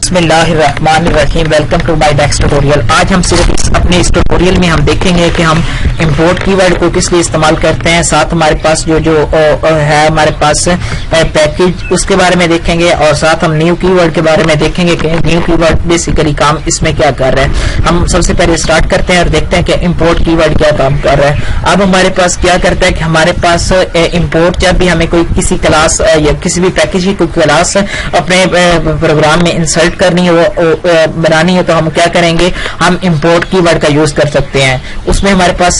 बिस्मिल्लाहिर्रहमानिर्रहीम। Welcome to my next tutorial. आज हम सिर्फ अपने इस ट्यूटोरियल में हम देखेंगे कि हम इंपोर्ट कीवर्ड को किस लिए इस्तेमाल करते हैं, साथ हमारे पास जो है हमारे पास पैकेज उसके बारे में देखेंगे, और साथ हम न्यू कीवर्ड के बारे में देखेंगे कि न्यू कीवर्ड बेसिकली काम इसमें क्या कर रहा है। हम सबसे पहले स्टार्ट करते हैं और देखते हैं कि इंपोर्ट कीवर्ड क्या काम कर रहा है। अब हमारे पास क्या करता है कि हमारे पास इंपोर्ट, जब भी हमें कोई किसी क्लास या किसी भी पैकेज की कोई क्लास अपने प्रोग्राम में इंसर्ट करनी है, बनानी है, तो हम क्या करेंगे, हम इंपोर्ट कीवर्ड का यूज कर सकते हैं। उसमें हमारे पास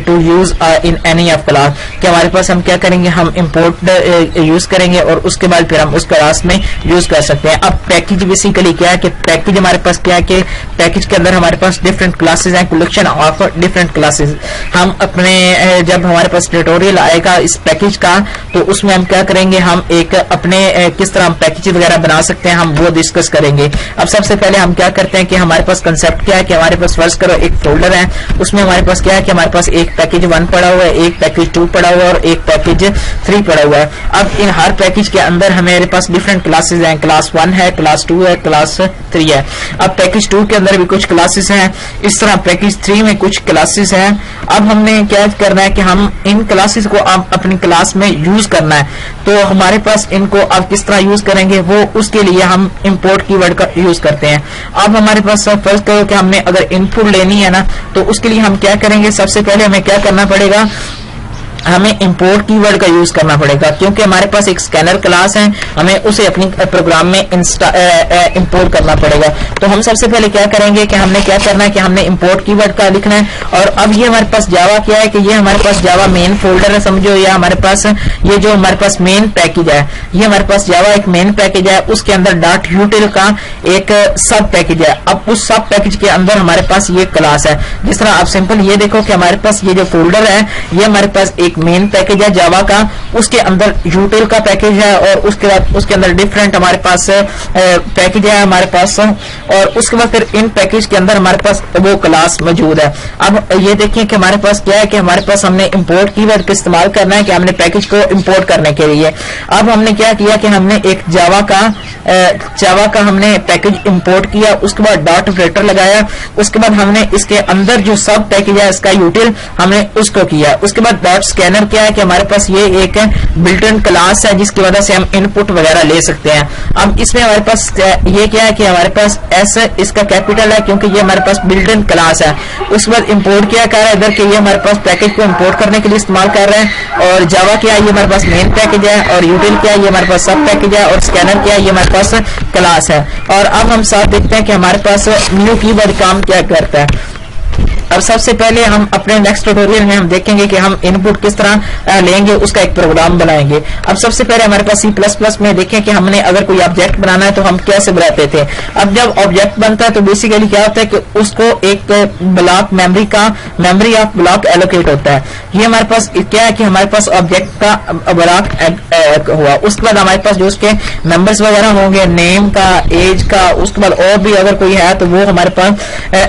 to use in any of class, कि हमारे पास हम क्या करेंगे, हम इंपोर्ट यूज करेंगे और उसके बाद फिर हम उस क्लास में यूज कर सकते हैं। अब पैकेज बेसिकली क्या है कि पैकेज हमारे पास क्या है कि पैकेज के अंदर हमारे पास डिफरेंट क्लासेस हैं, कलेक्शन ऑफ डिफरेंट क्लासेस। हम अपने जब हमारे पास ट्यूटोरियल आएगा इस पैकेज का, तो उसमें हम क्या करेंगे, हम एक अपने किस तरह हम पैकेज वगैरह बना सकते हैं, हम वो डिस्कस करेंगे। अब सबसे पहले हम क्या करते हैं कि हमारे पास कंसेप्ट क्या है कि हमारे पास फर्ज करो एक फोल्डर है, उसमें हमारे पास क्या है कि हमारे पास एक पैकेज 1 पड़ा हुआ है, एक पैकेज 2 पड़ा हुआ है और एक पैकेज 3 पड़ा हुआ है। अब इन हर पैकेज के अंदर हमारे पास डिफरेंट क्लासेस हैं, क्लास 1 है, क्लास 2 है, क्लास 3 है। अब पैकेज 2 के अंदर भी कुछ क्लासेस हैं, इस तरह पैकेज 3 में कुछ क्लासेस हैं। अब हमने क्या करना है कि हम इन क्लासेस को अब अपनी क्लास में यूज करना है, तो हमारे पास इनको अब किस तरह यूज करेंगे, वो उसके लिए हम इंपोर्ट कीवर्ड का यूज करते हैं। अब हमारे पास फर्स्ट करो कि हमने अगर इनपुट लेनी है ना, तो उसके लिए हम क्या करेंगे, सबसे पहले हमें क्या करना पड़ेगा, हमें इंपोर्ट कीवर्ड का यूज करना पड़ेगा, क्योंकि हमारे पास एक स्कैनर क्लास है, हमें उसे अपनी प्रोग्राम में इंपोर्ट करना पड़ेगा। तो हम सबसे पहले क्या करेंगे कि हमने क्या करना है कि हमने इंपोर्ट कीवर्ड का लिखना है। और अब ये हमारे पास जावा क्या है कि ये हमारे पास जावा मेन फोल्डर है, समझो, या हमारे पास ये जो हमारे पास मेन पैकेज है, ये हमारे पास जावा एक मेन पैकेज है, उसके अंदर डॉट यूटिल का एक सब पैकेज है। अब उस सब पैकेज के अंदर हमारे पास ये क्लास है। जिस तरह आप सिंपल ये देखो कि हमारे पास ये जो फोल्डर है, ये हमारे पास एक मेन पैकेज है जावा का, उसके अंदर यूटिल का पैकेज है, और उसके बाद उसके अंदर डिफरेंट हमारे पास पैकेज है हमारे पास, और उसके बाद फिर इन पैकेज के अंदर हमारे पास वो क्लास मौजूद है। अब ये देखिए कि हमारे पास क्या है कि हमारे पास हमने इंपोर्ट कीवर्ड का इस्तेमाल करना है कि हमने पैकेज को इंपोर्ट करने के लिए। अब हमने क्या किया कि हमने एक जावा का हमने पैकेज इंपोर्ट किया, उसके बाद डॉट ऑपरेटर लगाया, उसके बाद हमने इसके अंदर जो सब पैकेज है इसका यूटिल हमने उसको किया। उसके बाद डॉट स्कैनर क्या है कि हमारे पास ये एक बिल्ट इन क्लास है जिसकी वजह से हम इनपुट वगैरह ले सकते हैं। अब इसमें हमारे पास ये क्या है कि हमारे पास एस इसका कैपिटल है, क्योंकि ये हमारे पास बिल्ट इन क्लास है। उसके बाद इंपोर्ट क्या कर रहा है इधर के, ये हमारे पास पैकेज को इंपोर्ट करने के लिए इस्तेमाल कर रहे हैं। और जावा क्या है, ये हमारे पास मेन पैकेज है, और यूटिल क्या है, ये हमारे पास सब पैकेज है, और स्कैनर क्या है, ये हमारे पास क्लास है। और अब हम साथ देखते हैं कि हमारे पास न्यू कीवर्ड काम क्या करता है। अब सबसे पहले हम अपने नेक्स्ट ट्यूटोरियल में हम देखेंगे कि हम इनपुट किस तरह लेंगे, उसका एक प्रोग्राम बनाएंगे। अब सबसे पहले हमारे पास C++ में देखें कि हमने अगर कोई ऑब्जेक्ट बनाना है तो हम कैसे बनाते थे। अब जब ऑब्जेक्ट बनता है तो बेसिकली क्या होता है कि उसको एक block memory of block allocate होता है। ये हमारे पास क्या है कि हमारे पास ऑब्जेक्ट का ब्लॉक हुआ, उसके बाद हमारे पास जो उसके मेंबर्स वगैरह होंगे, नेम का, एज का, उसके बाद और भी अगर कोई है तो वो हमारे पास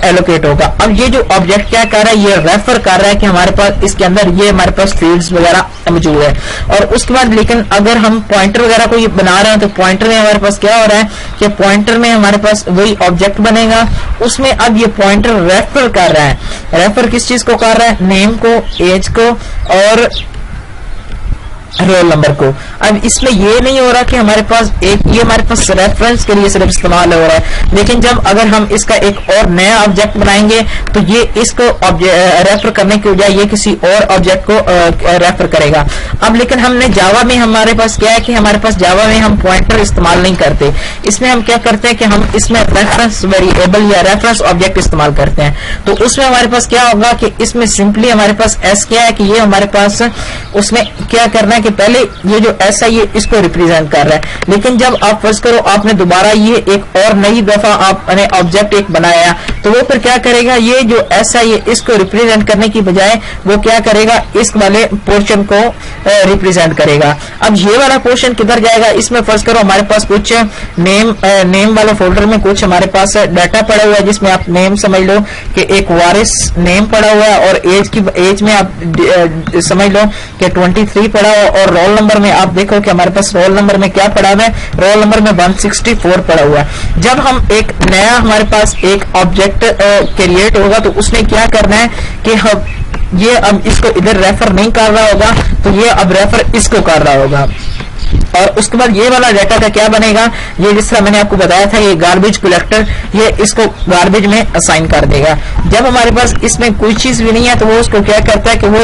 एलोकेट होगा। अब ये जो ऑब्जेक्ट क्या कर रहा है, ये रेफर कर रहा है कि हमारे पास इसके अंदर ये हमारे पास फील्ड्स वगैरह मौजूद है। और उसके बाद लेकिन अगर हम पॉइंटर वगैरह को ये बना रहे हैं तो पॉइंटर में हमारे पास क्या हो रहा है कि पॉइंटर में हमारे पास वही ऑब्जेक्ट बनेगा, उसमें अब ये पॉइंटर रेफर कर रहा है। रेफर किस चीज को कर रहा है, नेम को, एज को और रोल नंबर को। अब इसमें ये नहीं हो रहा कि हमारे पास ये हमारे पास रेफरेंस के लिए सिर्फ इस्तेमाल हो रहा है, लेकिन जब अगर हम इसका एक और नया ऑब्जेक्ट बनाएंगे तो ये इसको रेफर करने के बजाय ये किसी और ऑब्जेक्ट को रेफर करेगा। अब लेकिन हमने जावा में हमारे पास क्या है कि हमारे पास जावा में हम पॉइंटर इस्तेमाल नहीं करते, इसमें हम क्या करते हैं कि हम इसमें रेफरेंस वेरिएबल या रेफरेंस ऑब्जेक्ट इस्तेमाल करते हैं। तो उसमें हमारे पास क्या होगा कि इसमें सिंपली हमारे पास एस क्या है कि ये हमारे पास उसमें क्या करना है कि पहले ये जो एस है ये इसको रिप्रेजेंट कर रहा है, लेकिन जब आप फर्ज करो आपने दोबारा ये एक और नई दफा आपने ऑब्जेक्ट एक बनाया तो वो फिर क्या करेगा, ये जो एस है ये इसको रिप्रेजेंट करने की बजाय वो क्या करेगा, इस वाले पोर्शन को ریپرزینٹ کرے گا. اب یہ والا پورشن کدھر جائے گا؟ اس میں فرض کرو ہمارے پاس کچھ نیم والے فولڈر میں کچھ ہمارے پاس ڈیٹا پڑا ہوا ہے، جس میں آپ نیم سمجھ لو کہ ایک وارث نیم پڑا ہوا ہے، اور ایج میں آپ سمجھ لو کہ 23 پڑا ہوا ہے، اور رول نمبر میں آپ دیکھو کہ ہمارے پاس رول نمبر میں کیا پڑا ہوا ہے، رول نمبر میں 164 پڑا ہوا ہے. جب ہم ایک نیا ہمارے پاس ایک آبجیکٹ کریٹ ہوگا تو اس نے کیا کرنا ہے کہ یہ اب اس کو ادھر ریفر نہیں کر رہا ہوگا، تو یہ اب ریفر اس کو کر رہا ہوگا. اور اس کے بعد یہ والا ڈیٹا کا کیا بنے گا؟ یہ جس طرح میں نے آپ کو بتایا تھا، یہ گاربیج کلیکٹر یہ اس کو گاربیج میں اسائن کر دے گا. جب ہمارے پاس اس میں کوئی چیز بھی نہیں ہے تو وہ اس کو کیا کرتا ہے کہ وہ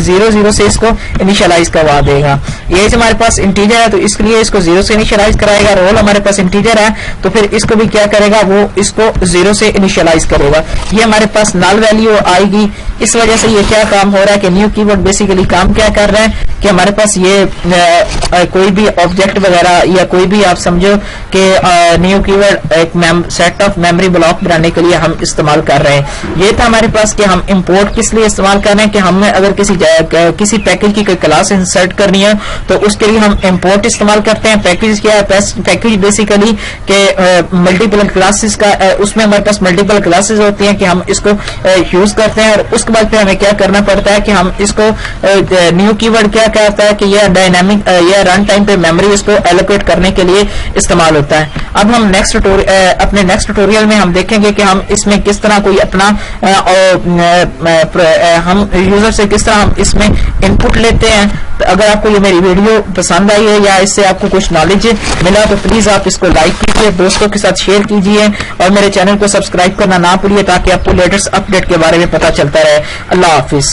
0 سے اس کو انیشلائز کروا دے گا. یہ ہمارے پاس انٹیجر ہے تو اس کے لیے اس کو 0 سے انیشلائز کرائے گا. رول ہمارے پاس انٹیجر ہے تو پھر اس کو بھی کیا کرے گا، وہ اس کو 0 سے انیشلائز کرے گا. یہ ہمارے پاس نل ویلیو آئے گی. اس وجہ سے یہ کیا کام ہو رہا ہے کہ نیو کی ورڈ بیسیکلی کام کیا کر رہا ہے کہ ہمارے پاس یہ کوئی بھی آبجیکٹ وغیرہ یا کوئی بھی آپ سمجھو کہ نیو کی ورڈ ایک سیٹ آف میموری بلاک بنانے کے لیے ہم استعمال کر رہے ہیں. یہ تھا ہمارے پاس کہ ہم امپورٹ کس لیے استعمال کر رہے ہیں کہ ہم نے اگر کسی پیکج کی کوئی کلاس انسرٹ کرنی ہے تو اس کے لیے ہم امپورٹ استعمال کرتے ہیں. پیکج کیا ہے؟ پیکج بیسیکلی کہ ملٹیپل کلاسز کا، اس میں ہمارے پاس ملٹیپل کلاسز ہوتی ہیں کہ ہم اس کو یوز کرتے ہیں، اور اس کے بعد پھر ہمیں کیا کرنا پڑتا ہے کہ ہم اس کو نیو کی ورڈ کیا کہتا ہے کہ یہ ڈائنامک یا رن ٹائم پہ میموری اس کو ایلوکیٹ کرنے کے لیے استعمال ہوتا ہے. اب ہم اپنے نیکسٹ ٹیوٹوریل میں ہم دیکھیں گے کہ ہم اس میں کس طرح کوئی اپنا ہم یوزر سے کس طرح ہم اس میں ان پٹ لیتے ہیں. اگر آپ کو یہ میری ویڈیو پسند آئی ہے یا اس سے آپ کو کچھ نالج ملا تو پلیز آپ اس کو لائک کیجیے، دوستوں کے ساتھ شیئر کیجیے، اور میرے چینل کو سبسکرائب کرنا نہ بھولیے تاکہ آپ کو لیٹسٹ اپڈیٹ کے بارے میں پتہ چلتا رہے. اللہ حافظ.